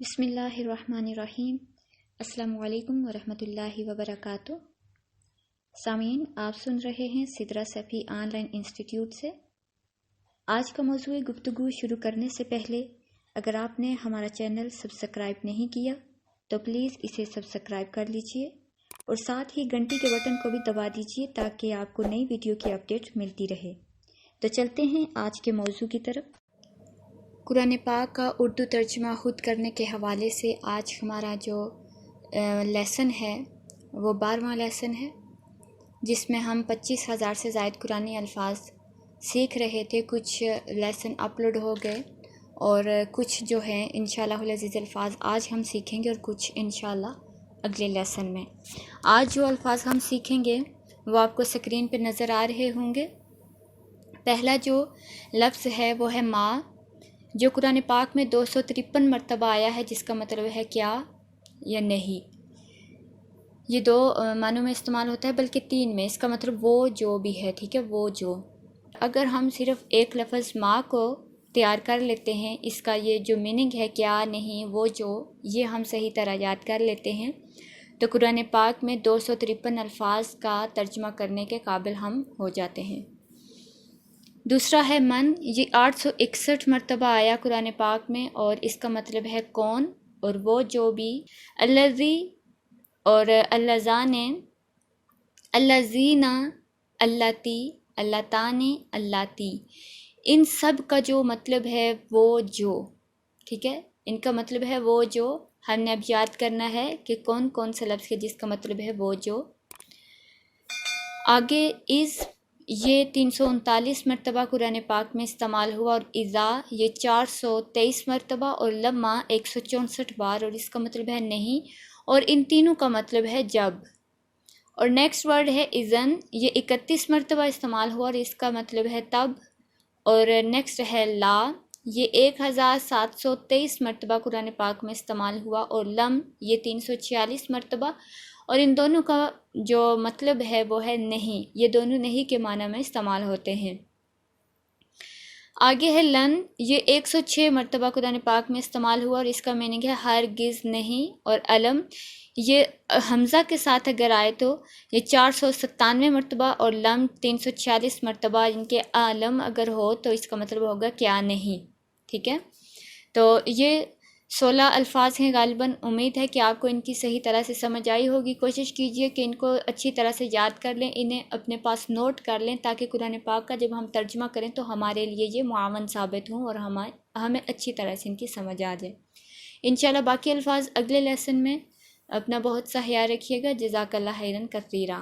بسم اللہ الرحمن الرحیم۔ السلام علیکم ورحمۃ اللہ وبرکاتہ۔ سامعین، آپ سن رہے ہیں Sidra Safi on line institute سے۔ آج کا موضوع گفتگو شروع کرنے سے پہلے اگر آپ نے ہمارا چینل سبسکرائب نہیں کیا تو پلیز اسے سبسکرائب کر لیجئے اور ساتھ ہی گھنٹی کے بٹن کو بھی دبا دیجئے تاکہ آپ کو نئی ویڈیو کی اپڈیٹ ملتی رہے۔ تو چلتے ہیں آج کے موضوع کی طرف۔ قرآن پاک کا اردو ترجمہ خود کرنے کے حوالے سے آج ہمارا جو لیسن ہے وہ 12واں لیسن ہے، جس میں ہم 25,000 سے زائد قرآنی الفاظ سیکھ رہے تھے۔ کچھ لیسن اپلوڈ ہو گئے اور کچھ جو ہیں انشاءاللہ العزیز الفاظ آج ہم سیکھیں گے اور کچھ انشاءاللہ اگلے لیسن میں۔ آج جو الفاظ ہم سیکھیں گے وہ آپ کو سکرین پہ نظر آ رہے ہوں گے۔ پہلا جو لفظ ہے وہ ہے ماں، جو قرآن پاک میں 253 مرتبہ آیا ہے، جس کا مطلب ہے کیا یا نہیں۔ یہ 2 معنوں میں استعمال ہوتا ہے بلکہ 3 میں۔ اس کا مطلب وہ جو بھی ہے، ٹھیک ہے، وہ جو۔ اگر ہم صرف ایک لفظ ماں کو تیار کر لیتے ہیں، اس کا یہ جو میننگ ہے کیا نہیں وہ جو، یہ ہم صحیح طرح یاد کر لیتے ہیں تو قرآن پاک میں 253 الفاظ کا ترجمہ کرنے کے قابل ہم ہو جاتے ہیں۔ دوسرا ہے من، یہ 861 مرتبہ آیا قرآن پاک میں اور اس کا مطلب ہے کون اور وہ جو بھی۔ الذی اور اللذان، الذین، اللاتی، اللتان، اللاتی، ان سب کا جو مطلب ہے وہ جو، ٹھیک ہے، ان کا مطلب ہے وہ جو۔ ہم نے اب یاد کرنا ہے کہ کون کون سے لفظ کے جس کا مطلب ہے وہ جو۔ آگے از، یہ 339 مرتبہ قرآن پاک میں استعمال ہوا، اور اذا یہ 423 مرتبہ، اور لما 164 بار، اور اس کا مطلب ہے نہیں، اور ان تینوں کا مطلب ہے جب۔ اور نیکسٹ ورڈ ہے اذن، یہ 31 مرتبہ استعمال ہوا اور اس کا مطلب ہے تب۔ اور نیکسٹ ہے لا، یہ 1723 مرتبہ قرآن پاک میں استعمال ہوا، اور لم یہ 346 مرتبہ، اور ان دونوں کا جو مطلب ہے وہ ہے نہیں۔ یہ دونوں نہیں کے معنی میں استعمال ہوتے ہیں۔ آگے ہے لن، یہ 106 مرتبہ قرآن پاک میں استعمال ہوا اور اس کا میننگ ہے ہرگز نہیں۔ اور علم، یہ حمزہ کے ساتھ اگر آئے تو یہ 497 مرتبہ، اور لم 346 مرتبہ، ان کے عالم اگر ہو تو اس کا مطلب ہوگا کیا نہیں، ٹھیک ہے۔ تو یہ 16 الفاظ ہیں، غالباً امید ہے کہ آپ کو ان کی صحیح طرح سے سمجھ آئی ہوگی۔ کوشش کیجئے کہ ان کو اچھی طرح سے یاد کر لیں، انہیں اپنے پاس نوٹ کر لیں تاکہ قرآن پاک کا جب ہم ترجمہ کریں تو ہمارے لیے یہ معاون ثابت ہوں اور ہمیں اچھی طرح سے ان کی سمجھ آ جائے۔ انشاءاللہ باقی الفاظ اگلے لیسن میں۔ اپنا بہت سا خیال رکھیے گا۔ جزاک اللہ خیرا کثیرا۔